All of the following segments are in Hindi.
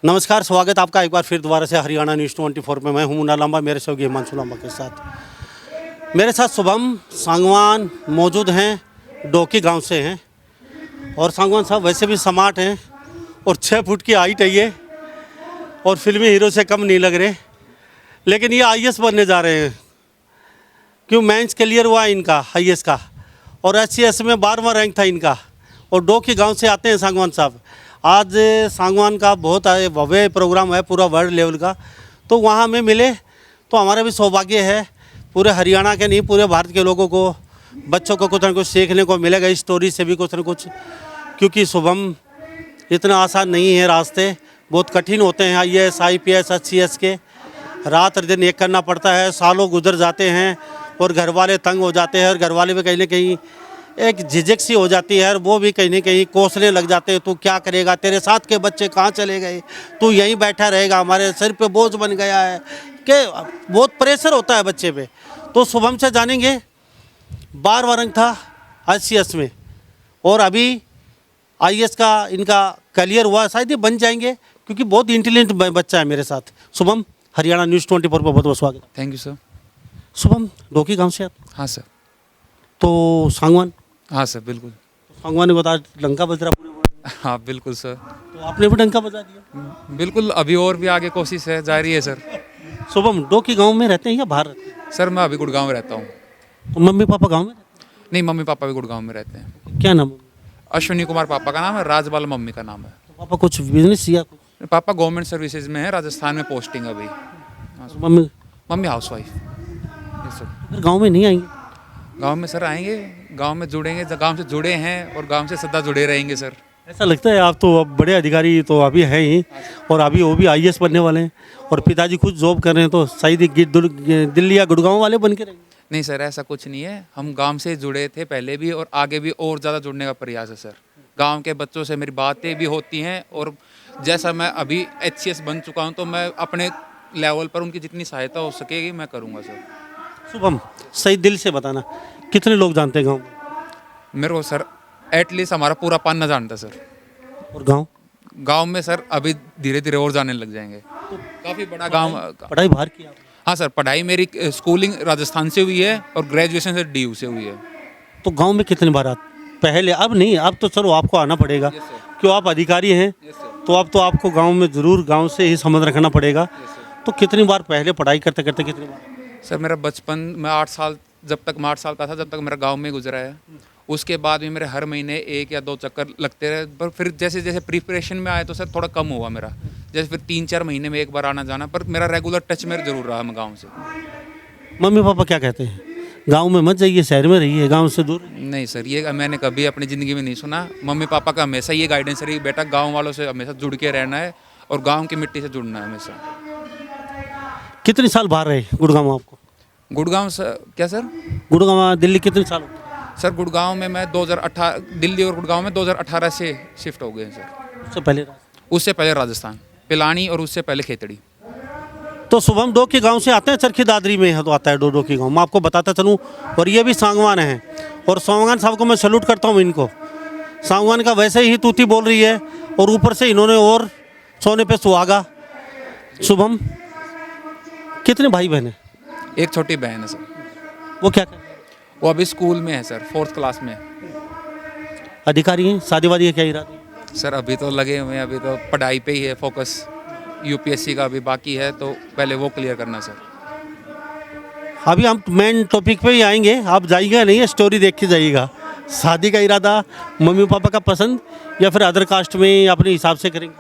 नमस्कार, स्वागत है आपका एक बार फिर दोबारा से हरियाणा न्यूज़ 24 में। मैं हूं मुन्ना लांबा, मेरे सहयोगी हिमांशु लांबा के साथ। मेरे साथ शुभम सांगवान मौजूद हैं, डोकी गांव से हैं। और सांगवान साहब वैसे भी स्मार्ट हैं और 6 फुट की हाइट है ये, और फिल्मी हीरो से कम नहीं लग रहे। लेकिन ये आईएएस बनने जा रहे हैं, क्यों मेंस क्लियर हुआ इनका आईएएस का, और एचसीएस में 12वां रैंक था इनका। और डोकी गाँव से आते हैं सांगवान साहब। आज सांगवान का बहुत भव्य प्रोग्राम है, पूरा वर्ल्ड लेवल का, तो वहाँ में मिले तो हमारा भी सौभाग्य है। पूरे हरियाणा के नहीं, पूरे भारत के लोगों को, बच्चों को कुछ न कुछ सीखने को मिलेगा इस स्टोरी से भी कुछ न कुछ। क्योंकि शुभम इतना आसान नहीं है, रास्ते बहुत कठिन होते हैं आईएएस आईपीएस एचसीएस के। रात दिन एक करना पड़ता है, सालों गुजर जाते हैं और घर वाले तंग हो जाते हैं, और घर वाले भी कहीं ना कहीं एक झिझक सी हो जाती है, और वो भी कहीं ना कहीं कोसने लग जाते हैं, तू क्या करेगा, तेरे साथ के बच्चे कहाँ चले गए, तू यहीं बैठा रहेगा, हमारे सिर पे बोझ बन गया है, कि बहुत प्रेशर होता है बच्चे पे। तो शुभम से जानेंगे, 12वां रैंक था आईसीएस में, और अभी आईएएस का इनका क्लियर हुआ, शायद ये बन जाएंगे, क्योंकि बहुत इंटेलिजेंट बच्चा है मेरे साथ। शुभम, हरियाणा न्यूज़ 24 पर बहुत बहुत स्वागत। Thank you sir. Shubham, Doki गाँव से आप? हाँ सर। तो सांगवान? हाँ सर, बिल्कुल। सांगवान ने बता डंका बज रहा पूरे वर्ल्ड में। हाँ बिल्कुल सर। तो आपने भी डंका बजा दिया। बिल्कुल, अभी और भी आगे कोशिश है, जारी है सर। शुभम, डोकी गांव में रहते हैं या बाहर रहते हैं? सर मैं अभी गुड़गांव में रहता हूँ। तो मम्मी पापा गांव में रहते नहीं, मम्मी पापा भी गुड़गांव में रहते हैं। हैं? क्या नाम है? अश्विनी कुमार पापा का नाम है, राजबाला मम्मी का नाम है। तो पापा कुछ बिजनेस या कुछ? पापा गवर्नमेंट सर्विसेज में है, राजस्थान में पोस्टिंग अभी। तो mummy mummy house wife. Yes sir. फिर गांव में नहीं आएंगे? गाँव में सर आएंगे, गाँव में जुड़ेंगे, गाँव से जुड़े हैं और गाँव से सदा जुड़े रहेंगे सर। ऐसा लगता है आप तो अब बड़े अधिकारी तो अभी हैं ही, और अभी वो भी आईएएस बनने वाले हैं, और पिताजी खुद जॉब कर रहे हैं, तो शायद दिल्ली या गुड़गांव वाले बन के रहेंगे। नहीं सर, ऐसा कुछ नहीं है। हम गांव से जुड़े थे पहले भी, और आगे भी और ज़्यादा जुड़ने का प्रयास है सर। गांव के बच्चों से मेरी बातें भी होती हैं, और जैसा मैं अभी एचसीएस बन चुका हूं, तो मैं अपने लेवल पर उनकी जितनी सहायता हो सकेगी मैं करूंगा सर। शुभम, सही दिल से बताना, कितने लोग जानते हैं गाँव में? मेरे को सर एटलीस्ट हमारा पूरा पान्ना जानता है सर। और गाँव? गाँव में सर अभी धीरे धीरे और जाने लग जाएंगे। काफ़ी बड़ा गाँव। पढ़ाई बाहर की आपने? हाँ सर, पढ़ाई मेरी स्कूलिंग राजस्थान से हुई है और ग्रेजुएशन से डीयू से हुई है। तो गाँव में कितनी बार आते? पहले, अब नहीं, अब तो चलो आपको आना पड़ेगा, क्यों आप अधिकारी हैं, तो अब तो आपको गांव में ज़रूर गांव से ही संबंध रखना पड़ेगा। तो कितनी बार पहले पढ़ाई करते करते कितनी बार? सर मेरा बचपन में 8 साल, जब तक मैं 8 साल का था, जब तक मेरा गांव में गुजरा है। उसके बाद भी मेरे हर महीने 1 या 2 चक्कर लगते रहे, पर फिर जैसे जैसे प्रिपरेशन में आए तो सर थोड़ा कम हुआ मेरा। जैसे फिर 3-4 महीने में एक बार आना जाना, पर मेरा रेगुलर टच में ज़रूर रहा मैं गाँव से। मम्मी पापा क्या कहते हैं, गाँव में मत जाइए, शहर में रहिए, गाँव से दूर? नहीं सर, ये मैंने कभी अपनी ज़िंदगी में नहीं सुना। मम्मी पापा का हमेशा ये गाइडेंस रही, बेटा गाँव वालों से हमेशा जुड़ के रहना है और गाँव की मिट्टी से जुड़ना है हमेशा। कितने साल बाहर रहे गुड़गांव आपको? गुड़गांव सर, क्या सर? गुड़गांव दिल्ली कितने साल हो गए? सर गुड़गांव में मैं 2018, दिल्ली और गुड़गांव में 2018 से शिफ्ट हो गए हैं सर। उससे पहले राजस्थान, पिलानी, और उससे पहले खेतड़ी। तो शुभम डोकी गांव से आते हैं, चरखी दादरी में है तो आता है डोकी गांव, मैं आपको बताता चलूँ। और ये भी सांगवान है, और सांगवान साहब को मैं सैल्यूट करता हूँ इनको। सांगवान का वैसे ही तूती बोल रही है, और ऊपर से इन्होंने और सोने पे सुहागा। शुभम, कितने भाई बहन हैं? एक छोटी बहन है सर। वो क्या करते हैं? वो अभी स्कूल में है सर, 4th क्लास में। अधिकारी हैं? शादी वादी है क्या इरादा? सर अभी तो लगे हुए हैं, अभी तो पढ़ाई पे ही है फोकस। यूपीएससी का अभी बाकी है, तो पहले वो क्लियर करना सर। अभी हम मेन टॉपिक पे ही आएंगे, आप जाइएगा नहीं, स्टोरी देख के जाइएगा। शादी का इरादा मम्मी पापा का पसंद, या फिर अदर कास्ट में अपने हिसाब से करेंगे?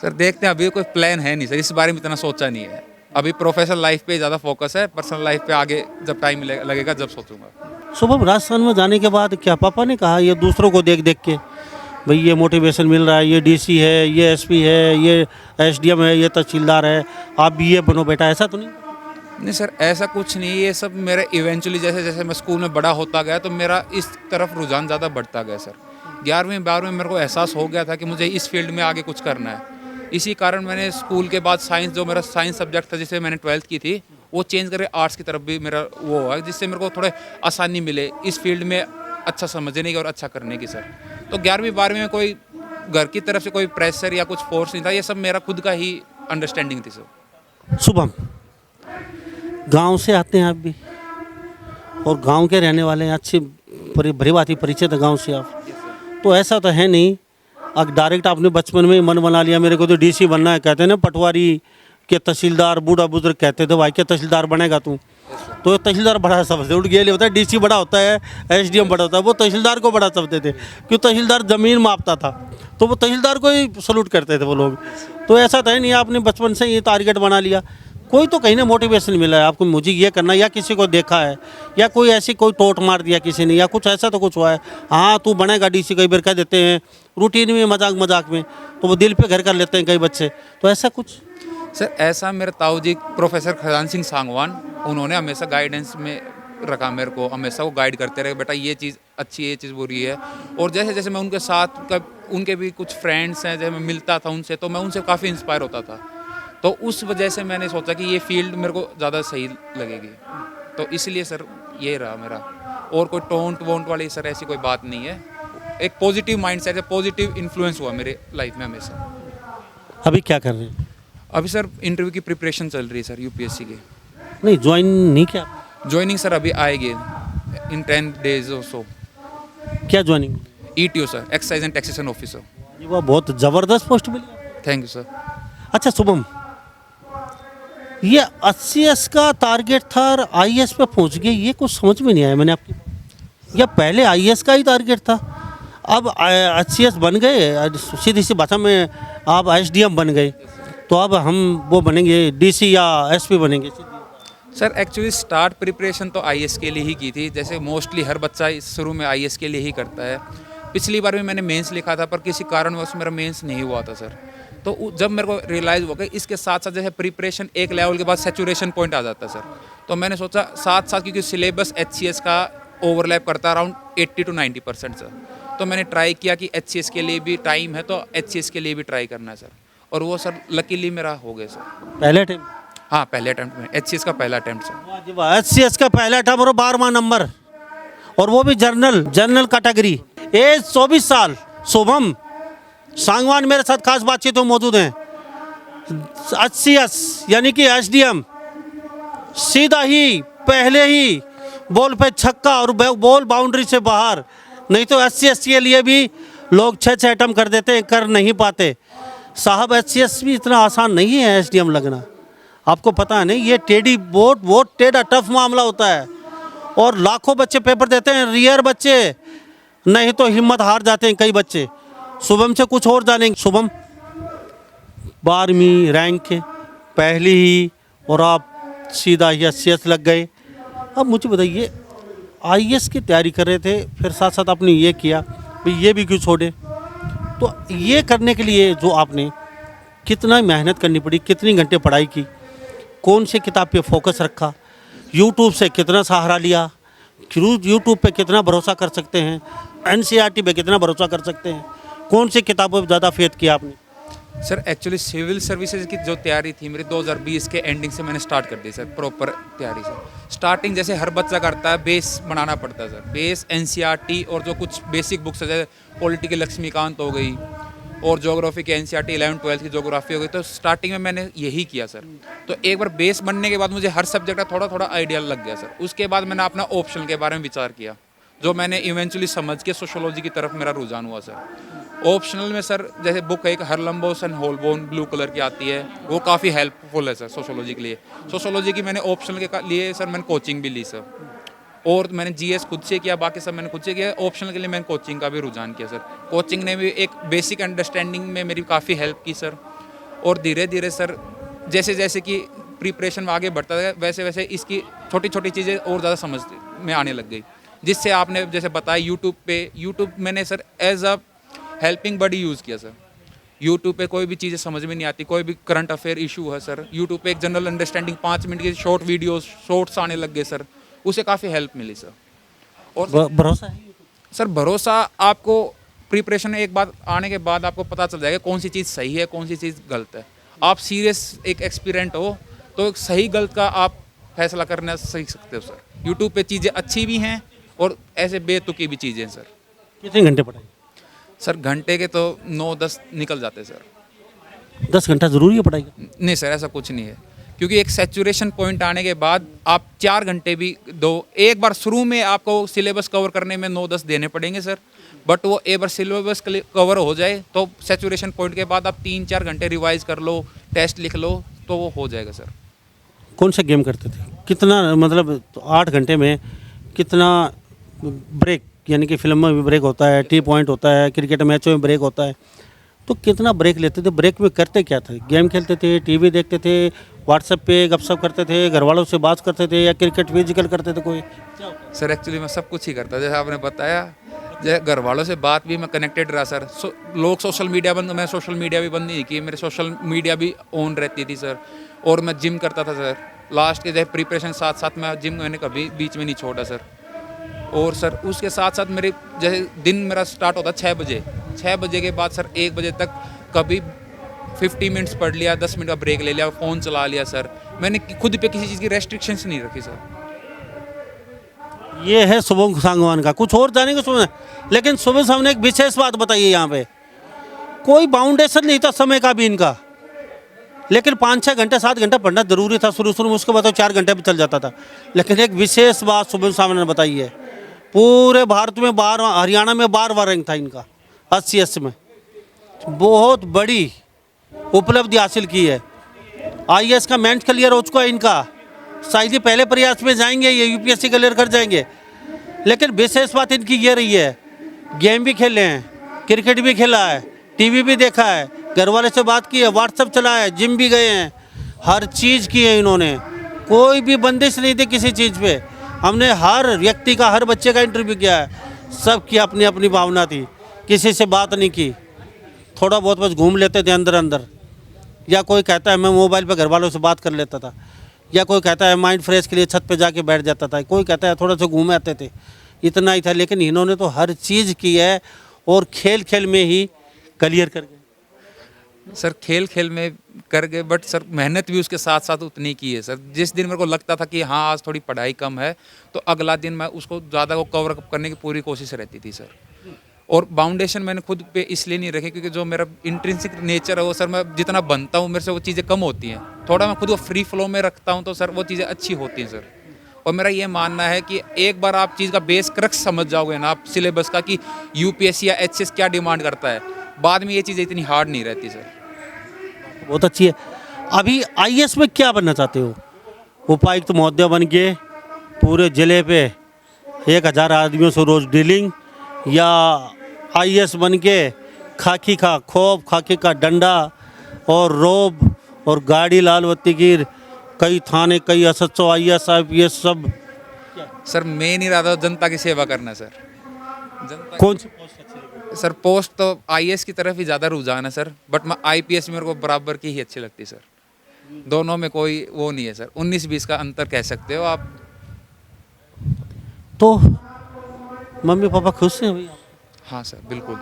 सर देखते हैं, अभी कोई प्लान है नहीं सर, इस बारे में इतना सोचा नहीं है। अभी प्रोफेशनल लाइफ पे ज़्यादा फोकस है, पर्सनल लाइफ पे आगे जब टाइम लगेगा जब सोचूंगा। सुबह राजस्थान में जाने के बाद क्या पापा ने कहा, ये दूसरों को देख देख के, भाई ये मोटिवेशन मिल रहा है, ये डीसी है, ये एसपी है, ये एसडीएम है, ये तहसीलदार है, आप भी ये बनो बेटा, ऐसा तो नहीं? नहीं सर, ऐसा कुछ नहीं। ये सब मेरे इवेंचुअली जैसे जैसे मैं स्कूल में बड़ा होता गया, तो मेरा इस तरफ रुझान ज़्यादा बढ़ता गया सर। 11वीं 12वीं में मेरे को एहसास हो गया था कि मुझे इस फील्ड में आगे कुछ करना है। इसी कारण मैंने स्कूल के बाद साइंस, जो मेरा साइंस सब्जेक्ट था जिससे मैंने 12th की थी, वो चेंज करके आर्ट्स की तरफ भी मेरा वो हुआ, जिससे मेरे को थोड़े आसानी मिले इस फील्ड में अच्छा समझने की और अच्छा करने की सर। तो 11वीं 12वीं में कोई घर की तरफ से कोई प्रेशर या कुछ फोर्स नहीं था, ये सब मेरा खुद का ही अंडरस्टैंडिंग थी सर। शुभम, गांव से आते हैं आप भी और गांव के रहने वाले हैं, अच्छी भरी बात परिचित है गांव से आप, तो ऐसा तो है नहीं अब डायरेक्ट आपने बचपन में ही मन बना लिया मेरे को तो डीसी बनना है। कहते हैं ना पटवारी के तहसीलदार बूढ़ा बुजुर्ग कहते थे भाई क्या तहसीलदार बनेगा तू, तो तहसीलदार बड़ा समझते उठ गया होता है, डीसी बड़ा होता है, एसडीएम बड़ा होता है, वो तहसीलदार को बड़ा समझते थे क्यों तहसीलदार ज़मीन मापता था, तो वो तहसीलदार को ही सलूट करते थे वो लोग। तो ऐसा तो है नहीं आपने बचपन से ये टारगेट बना लिया, कोई तो कहीं ना मोटिवेशन मिला है आपको मुझे ये करना, या किसी को देखा है या कोई ऐसी कोई टोट मार दिया किसी ने या कुछ ऐसा तो कुछ हुआ है। हाँ तू बनेगा डीसी कई बार कह देते हैं रूटीन में मजाक मजाक में, तो वो दिल पे घर कर लेते हैं कई बच्चे, तो ऐसा कुछ। सर ऐसा मेरे ताऊ जी प्रोफेसर खजान सिंह सांगवान, उन्होंने हमेशा गाइडेंस में रखा मेरे को, हमेशा वो गाइड करते रहे बेटा ये चीज़ अच्छी है ये चीज़ बुरी है। और जैसे जैसे मैं उनके साथ उनके भी कुछ फ्रेंड्स हैं जैसे मैं मिलता था उनसे, तो मैं उनसे काफ़ी इंस्पायर होता था, तो उस वजह से मैंने सोचा कि ये फील्ड मेरे को ज़्यादा सही लगेगी, तो इसलिए सर ये रहा मेरा। और कोई टोंट वोंट वाली सर ऐसी कोई बात नहीं है, एक पॉजिटिव माइंड सेट है, पॉजिटिव इन्फ्लुएंस हुआ मेरे लाइफ में हमेशा। अभी क्या कर रहे हैं? अभी सर इंटरव्यू की प्रिपरेशन चल रही है सर यूपीएससी की। नहीं ज्वाइन नहीं किया? ज्वाइनिंग सर अभी आएगी इन 10 days और सो। क्या joining? ETO sir, excise and taxation officer. ये वो बहुत ज़बरदस्त पोस्ट मिली। Thank you sir. अच्छा शुभम, ये 80S का टारगेट था और IAS पे पहुंच गए, ये कुछ समझ में नहीं आया मैंने आपकी, या पहले IAS का ही टारगेट था अब 80S बन गए, सीधी सी भाषा में आप SDM बन गए, तो अब हम वो बनेंगे DC या SP बनेंगे? सर एक्चुअली स्टार्ट प्रिपरेशन तो IAS के लिए ही की थी, जैसे मोस्टली हर बच्चा शुरू में IAS के लिए ही करता है। पिछली बार भी मैंने मेंस लिखा था पर किसी कारणवश मेरा मेंस नहीं हुआ था सर, तो जब मेरे को रियलाइज़ हुआ कि इसके साथ साथ जैसे प्रिपरेशन एक लेवल के बाद सैचुरेशन पॉइंट आ जाता है सर, तो मैंने सोचा साथ साथ क्योंकि सिलेबस HCS का ओवरलैप करता है अराउंड 80 to 90% सर, तो मैंने ट्राई किया कि HCS के लिए भी टाइम है तो HCS के लिए भी ट्राई करना है सर, और वो सर लकीली मेरा हो गया सर। पहले अटेम्प्ट? हाँ पहले अटेम्प्ट में, HCS का पहला अटेम्प्ट सर। HCS का पहला अटेम्प्ट और 12वां नंबर, और वो भी जनरल कैटेगरी, एज 24 साल। शुभम सांगवान मेरे साथ खास बातचीत में मौजूद हैं। 80S यानी कि SDM, सीधा ही पहले ही बॉल पे छक्का और बॉल बाउंड्री से बाहर, नहीं तो SCS के लिए भी लोग 6 अटेम्प्ट कर देते हैं, कर नहीं पाते साहब। HCS भी इतना आसान नहीं है SDM लगना, आपको पता है नहीं, ये टेढ़ी बहुत टेढ़ा टफ मामला होता है, और लाखों बच्चे पेपर देते हैं, रियर बच्चे नहीं तो हिम्मत हार जाते हैं कई बच्चे। शुभम से कुछ और जानेंगे। शुभम 12वीं रैंक के पहली ही, और आप सीधा ही SCS लग गए। अब मुझे बताइए IAS की तैयारी कर रहे थे, फिर साथ साथ आपने ये किया, भाई ये भी क्यों छोड़े? तो ये करने के लिए जो आपने कितना मेहनत करनी पड़ी, कितनी घंटे पढ़ाई की, कौन सी किताब पे फोकस रखा, यूट्यूब से कितना सहारा लिया, यूट्यूब पे कितना भरोसा कर सकते हैं, NCERT पे कितना भरोसा कर सकते हैं, कौन सी किताबों पर ज़्यादा फेथ किया आपने? सर एक्चुअली सिविल सर्विसेज की जो तैयारी थी मेरी 2020 के एंडिंग से मैंने स्टार्ट कर दी सर, प्रॉपर तैयारी सर। स्टार्टिंग जैसे हर बच्चा करता है, बेस बनाना पड़ता है सर, बेस NCERT और जो कुछ बेसिक बुक्स है जैसे पॉलिटिकल लक्ष्मीकांत हो गई और ज्योग्राफी की NCERT 11th-12th की ज्योग्राफी हो गई, तो स्टार्टिंग में मैंने यही किया सर। तो एक बार बेस बनने के बाद मुझे हर सब्जेक्ट का थोड़ा थोड़ा आइडिया लग गया सर। उसके बाद मैंने अपना ऑप्शन के बारे में विचार किया, जो मैंने इवेंचुअली समझ के सोशोलॉजी की तरफ मेरा रुझान हुआ सर। ऑप्शनल में सर जैसे बुक एक हरलम्बोस एंड होलबोन ब्लू कलर की आती है, वो काफ़ी हेल्पफुल है सर सोशोलॉजी के लिए। सोशोलॉजी की मैंने ऑप्शनल के लिए सर मैंने कोचिंग भी ली सर, और मैंने GS खुद से किया, बाकी सब मैंने खुद से किया। ऑप्शनल के लिए मैंने कोचिंग का भी रुझान किया सर। कोचिंग ने भी एक बेसिक अंडरस्टैंडिंग में मेरी काफ़ी हेल्प की सर, और धीरे धीरे सर जैसे जैसे कि प्रिपरेशन में आगे बढ़ता है वैसे वैसे इसकी छोटी छोटी चीज़ें और ज़्यादा समझ में आने लग गई, जिससे आपने जैसे बताया यूट्यूब मैंने sir as a helping buddy use किया सर। यूट्यूब पे कोई भी चीज़ें समझ में नहीं आती, कोई भी करंट अफेयर इशू है सर, यूट्यूब पे एक जनरल अंडरस्टैंडिंग 5 मिनट की शॉर्ट वीडियोस शॉर्ट्स आने लग गए सर, उसे काफ़ी हेल्प मिली सर। और भरोसा है सर, भरोसा आपको प्रिपरेशन में एक बार आने के बाद आपको पता चल जाएगा कौन सी चीज़ सही है कौन सी चीज़ गलत है। आप सीरियस एक एक्सपीरियंट हो तो सही गलत का आप फैसला करना सीख सकते हो सर। यूट्यूब पे चीज़ें अच्छी भी हैं और ऐसे बेतुकी भी चीज़ें हैं सर। कितने घंटे पढ़ाई? सर घंटे के तो 9-10 निकल जाते हैं सर। 10 घंटा ज़रूरी है पढ़ाई का? नहीं सर, ऐसा कुछ नहीं है, क्योंकि एक सैचुरेशन पॉइंट आने के बाद आप 4 घंटे भी दो। एक बार शुरू में आपको सिलेबस कवर करने में 9-10 देने पड़ेंगे सर, बट वो एक बार सिलेबस कवर हो जाए तो सैचुरेशन पॉइंट के बाद आप 3-4 घंटे रिवाइज कर लो, टेस्ट लिख लो, तो वो हो जाएगा सर। कौन सा गेम करते थे? कितना मतलब 8 घंटे में कितना ब्रेक, यानी कि फिल्म में भी ब्रेक होता है, टी पॉइंट होता है, क्रिकेट मैचों में ब्रेक होता है, तो कितना ब्रेक लेते थे? ब्रेक में करते क्या थे? गेम खेलते थे, टीवी देखते थे, व्हाट्सएप पे गपशप करते थे, घर वालों से बात करते थे, या क्रिकेट फिजिकल करते थे कोई? सर एक्चुअली मैं सब कुछ ही करता, जैसे आपने बताया, जैसे घर वालों से बात भी मैं कनेक्टेड रहा सर। लोग सोशल मीडिया बंद, मैं सोशल मीडिया भी बंद नहीं की, मेरे सोशल मीडिया भी ऑन रहती थी सर। और मैं जिम करता था सर, लास्ट के जैसे प्रिपरेशन साथ साथ मैं जिम मैंने कभी बीच में नहीं छोड़ा सर। और सर उसके साथ साथ मेरे जैसे दिन मेरा स्टार्ट होता 6 बजे, 6 बजे के बाद सर 1 बजे तक कभी 50 मिनट्स पढ़ लिया, 10 मिनट का ब्रेक ले लिया, फ़ोन चला लिया सर। मैंने खुद पे किसी चीज़ की रेस्ट्रिक्शंस नहीं रखी सर। ये है शुभम सांगवान का। कुछ और जानेंगे सुबह, लेकिन सुबह सामने एक विशेष बात बताइए, यहाँ पे कोई बाउंडेशन नहीं था समय का भी इनका, लेकिन 5-6 घंटे 7 घंटा पढ़ना जरूरी था शुरू शुरू में, उसके बाद तो 4 घंटे भी चल जाता था। लेकिन एक विशेष बात शुभम सामने ने बताई है, पूरे भारत में 12, हरियाणा में 12वां रैंक था इनका 80 में। बहुत बड़ी उपलब्धि हासिल की है। IAS का मेंस क्लियर हो चुका है इनका, शायद ही पहले प्रयास में जाएंगे ये UPSC क्लियर कर जाएंगे। लेकिन विशेष बात इनकी ये रही है, गेम भी खेले हैं, क्रिकेट भी खेला है, टीवी भी देखा है, घर वाले से बात की है, व्हाट्सएप चलाया है, जिम भी गए हैं, हर चीज़ की है इन्होंने। कोई भी बंदिश नहीं थी किसी चीज़ पे। हमने हर व्यक्ति का, हर बच्चे का इंटरव्यू किया है, सबकी अपनी अपनी भावना थी, किसी से बात नहीं की, थोड़ा बहुत बस घूम लेते थे अंदर अंदर। या कोई कहता है मैं मोबाइल पे घर वालों से बात कर लेता था, या कोई कहता है माइंड फ्रेश के लिए छत पे जाके बैठ जाता था, कोई कहता है थोड़ा सा घूम आते थे, इतना ही था। लेकिन इन्होंने तो हर चीज़ की है और खेल खेल में ही क्लियर कर गए। सर खेल खेल में कर गए, बट सर मेहनत भी उसके साथ साथ उतनी की है सर। जिस दिन मेरे को लगता था कि हाँ आज थोड़ी पढ़ाई कम है, तो अगला दिन मैं उसको ज़्यादा को कवर अप करने की पूरी कोशिश रहती थी सर। और बाउंडेशन मैंने खुद पे इसलिए नहीं रखे क्योंकि जो मेरा इंट्रिंसिक नेचर है वो सर, मैं जितना बनता हूँ मेरे से वो चीज़ें कम होती हैं। थोड़ा मैं खुद को फ्री फ्लो में रखता हूँ तो सर वो चीज़ें अच्छी होती हैं सर। और मेरा ये मानना है कि एक बार आप चीज़ का बेस क्रक्स समझ जाओगे ना आप सिलेबस का, कि UPSC या HCS क्या डिमांड करता है, बाद में ये चीज़ें इतनी हार्ड नहीं रहती सर। बहुत अच्छी है। अभी IAS में क्या बनना चाहते हो? उपायुक्त महोदय बन के पूरे ज़िले पे 1000 आदमियों से रोज़ डीलिंग, या IAS बन के खाकी का खौफ, खाकी का डंडा और रोब और गाड़ी लाल बत्ती की, कई थाने, कई SHO, IAS ये सब? सर मेन इरादा जनता की सेवा करना सर। जनता कौन सी पोस्ट अच्छी लगी? सर पोस्ट तो IAS की तरफ ही ज़्यादा रुझान है सर, बट मैं IPS मेरे को बराबर की ही अच्छी लगती है सर। दोनों में कोई वो नहीं है सर, 19-20 का अंतर कह सकते हो आप। तो मम्मी पापा खुश हैं भैया? हाँ सर बिल्कुल,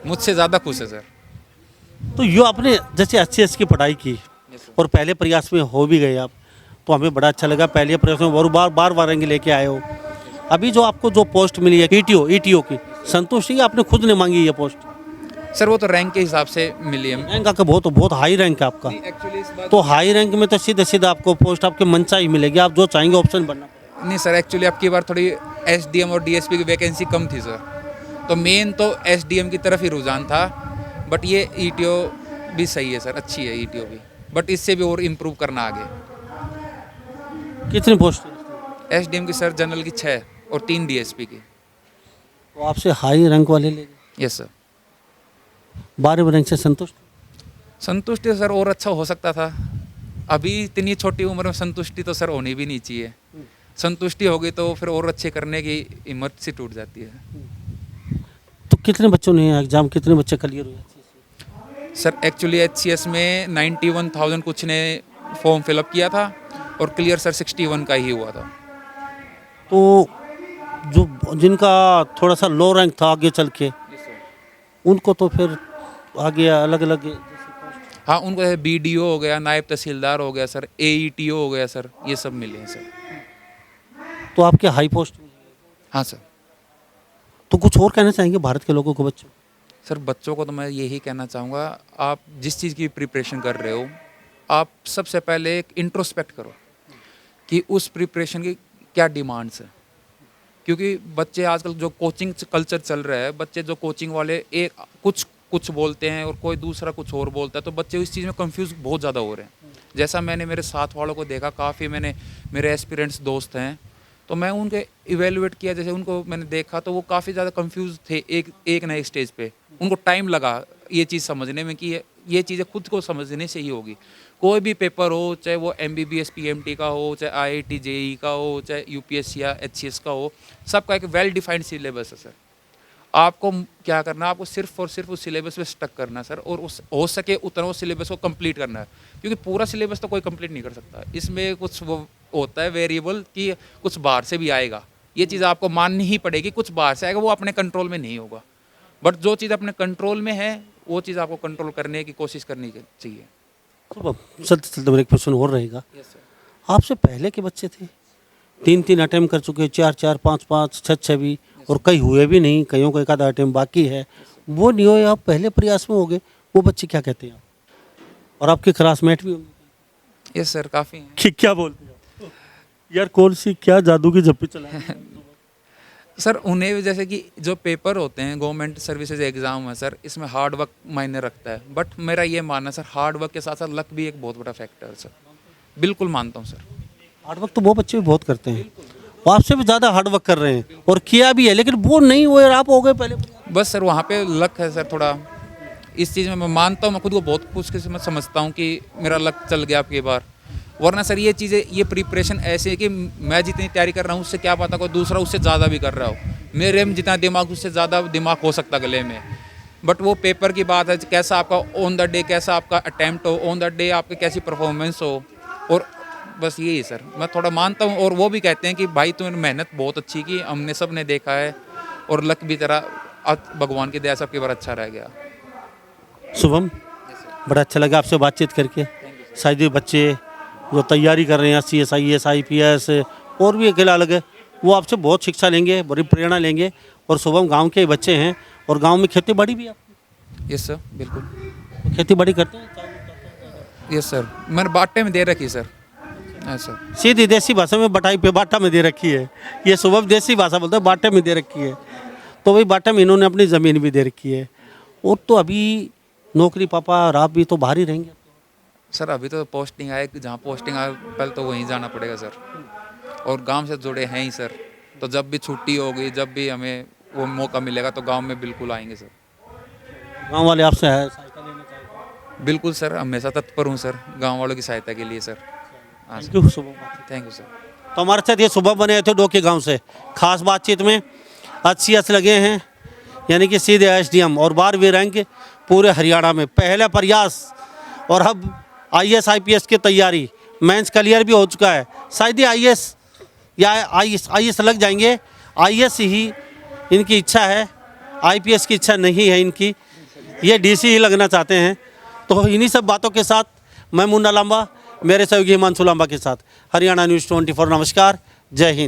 मुझसे ज़्यादा खुश है सर। तो यो आपने जैसे HCS की पढ़ाई की और पहले प्रयास में हो भी गए आप, तो हमें बड़ा अच्छा लगा। पहले प्रयास में बार रंग लेके आए हो। अभी जो आपको जो पोस्ट मिली है ETO की, संतुष्टि है? आपने खुद ने मांगी ये पोस्ट? सर वो तो रैंक के हिसाब से मिली है। रैंक आपका बहुत हाई रैंक है आपका। एक्चुअली इस बात तो हाई रैंक में तो सीधे आपको पोस्ट आपके मनसा ही मिलेगी, आप जो चाहेंगे ऑप्शन बनना। नहीं सर, एक्चुअली अब की बार थोड़ी SDM और DSP की वैकेंसी कम थी सर, तो मेन तो SDM की तरफ ही रुझान था। बट ये ETO भी सही है सर, अच्छी है ETO भी, बट इससे भी और इम्प्रूव करना आगे। कितनी पोस्ट? SDM की सर जनरल की 6 और 3 DSP की। तो आपसे हाई रैंक वाले ले गए। Yes sir. 12वें रैंक से संतुष्ट? संतुष्टि सर और अच्छा हो सकता था। अभी इतनी छोटी उम्र में संतुष्टि तो सर होनी भी नहीं चाहिए। संतुष्टि होगी तो फिर और अच्छे करने की हिम्मत सी टूट जाती है। तो कितने बच्चों ने एग्जाम, कितने बच्चे क्लियर हुए? सर एक्चुअली HCS में 91,000 कुछ ने फॉर्म फिलअप किया था और क्लियर सर 61 का ही हुआ था। तो जो जिनका थोड़ा सा लो रैंक था आगे चल के, उनको तो फिर आगे अलग अलग? हाँ, उनको BDO हो गया, नायब तहसीलदार हो गया सर, AETO हो गया सर, ये सब मिले हैं सर। तो आपके हाई पोस्ट? हाँ सर। तो कुछ और कहना चाहेंगे भारत के लोगों को, बच्चों? सर बच्चों को तो मैं यही कहना चाहूँगा, आप जिस चीज़ की प्रिपरेशन कर रहे हो, आप सबसे पहले एक इंट्रोस्पेक्ट करो कि उस प्रिपरेशन की क्या डिमांड्स है। क्योंकि बच्चे आजकल जो कोचिंग कल्चर चल रहा है, बच्चे जो कोचिंग वाले एक कुछ कुछ बोलते हैं और कोई दूसरा कुछ और बोलता है, तो बच्चे इस चीज़ में कंफ्यूज बहुत ज़्यादा हो रहे हैं। जैसा मैंने मेरे साथ वालों को देखा, काफ़ी मेरे एस्पिरेंट्स दोस्त हैं, तो मैं उनके इवेलुएट किया, जैसे उनको मैंने देखा तो वो काफ़ी ज़्यादा कंफ्यूज थे एक ना एक स्टेज पे। उनको टाइम लगा ये चीज़ समझने में कि ये चीज़ें खुद को समझने से ही होगी। कोई भी पेपर हो, चाहे वो MBBS PMT का हो, चाहे IIT JEE का हो, चाहे UPSC या HCS का हो, सबका एक वेल डिफाइंड सिलेबस है सर। आपको क्या करना है, आपको सिर्फ और सिर्फ उस सिलेबस पे स्टक करना है सर, और उस हो सके उतना उस सिलेबस को कंप्लीट करना है। क्योंकि पूरा सिलेबस तो कोई कंप्लीट नहीं कर सकता, इसमें कुछ वो होता है वेरिएबल कि कुछ बाहर से भी आएगा। ये चीज़ आपको माननी ही पड़ेगी, कुछ बाहर से आएगा, वो अपने कंट्रोल में नहीं होगा। बट जो चीज़ अपने कंट्रोल में है, वो चीज़ आपको कंट्रोल करने की कोशिश करनी चाहिए। शुभम, चलते चलते मेरा एक क्वेश्चन और रहेगा। आपसे पहले के बच्चे थे, 3-3 अटेम्प्ट कर चुके, 4-4, 5-5, 6-6 भी, और कई हुए भी नहीं, कईयों का एक आधा अटेम्प्ट बाकी है, वो नहीं हुए, आप पहले प्रयास में हो गए, वो बच्चे क्या कहते हैं आप? और आपके क्लासमेट भी होंगे। यस सर, काफ़ी हैं। कि क्या बोलते हैं यार, कौन सी क्या जादू की झप्पी चला सर उन्हें भी, जैसे कि जो पेपर होते हैं गवर्नमेंट सर्विसेज एग्ज़ाम है सर, इसमें हार्ड वर्क मायने रखता है। बट मेरा ये मानना है सर, हार्ड वर्क के साथ साथ लक भी एक बहुत बड़ा फैक्टर है सर। बिल्कुल मानता हूँ सर। हार्ड वर्क तो वो बच्चे भी बहुत करते हैं, वो आपसे भी ज़्यादा हार्ड वर्क कर रहे हैं और किया भी है, लेकिन वो नहीं हुए और आप हो गए पहले। बस सर वहाँ पे लक है सर थोड़ा। इस चीज़ में मैं मानता हूँ, मैं खुद को बहुत खुशकिस्मत समझता हूँ कि मेरा लक चल गया आपकी बार। वरना सर ये चीज़ें, ये प्रिपरेशन ऐसी है कि मैं जितनी तैयारी कर रहा हूँ, उससे क्या पता कोई दूसरा उससे ज़्यादा भी कर रहा हो। मेरे में जितना दिमाग, उससे ज़्यादा दिमाग हो सकता गले में। बट वो पेपर की बात है, कैसा आपका ऑन द डे, कैसा आपका अटैम्प्ट हो, ऑन द डे आपकी कैसी परफॉर्मेंस हो। और बस यही सर मैं थोड़ा मानता हूँ। और वो भी कहते हैं कि भाई तूने मेहनत बहुत अच्छी की, हमने सब ने देखा है, और लक भी तेरा भगवान की दया से आपकी बार अच्छा रह गया। शुभम, बड़ा अच्छा लगा आपसे बातचीत करके। शायद ये बच्चे जो तैयारी कर रहे हैं CS IAS IPS और भी अकेला अलग है, वो आपसे बहुत शिक्षा लेंगे, बड़ी प्रेरणा लेंगे। और शुभम गांव के ही बच्चे हैं, और गांव में खेती बाड़ी भी आपकी? यस सर, बिल्कुल। खेती बाड़ी करते हैं? यस सर, मैंने बाटे में दे रखी सर। ऐसा सीधी देसी भाषा में बटाई पे बाटा में दे रखी है। ये शुभम देसी भाषा बोलते हैं, बाटे में दे रखी है। तो वही बाटा में इन्होंने अपनी ज़मीन भी दे रखी है। और तो अभी नौकरी पापा और आप भी तो बाहर ही रहेंगे सर। अभी तो पोस्टिंग आए, जहाँ पोस्टिंग आए पहले तो वहीं जाना पड़ेगा सर। और गांव से जुड़े हैं ही सर, तो जब भी छुट्टी होगी, जब भी हमें वो मौका मिलेगा, तो गांव में बिल्कुल आएंगे सर। गाँव वाले आपसे सहायता लेना चाहेंगे? बिल्कुल सर, हमेशा तत्पर हूँ सर गांव वालों की सहायता के लिए सर। हाँ thank sir, you Shubham. Thank you sir. तो हमारे साथ ये शुभम बने थे डोके गांव से। खास बातचीत में HCS लगे हैं, यानी कि सीधे SDM, और 12वीं रैंक पूरे हरियाणा में, पहला प्रयास। और अब IAS IPS की तैयारी, मेंस क्लियर भी हो चुका है। शायद ही IAS या IAS लग जाएंगे। IAS ही इनकी इच्छा है, IPS की इच्छा नहीं है इनकी, ये DC ही लगना चाहते हैं। तो इन्हीं सब बातों के साथ मैं मुन्ना लांबा, मेरे सहयोगी हिमांशु लांबा के साथ, हरियाणा न्यूज़ 24। नमस्कार, जय हिंद।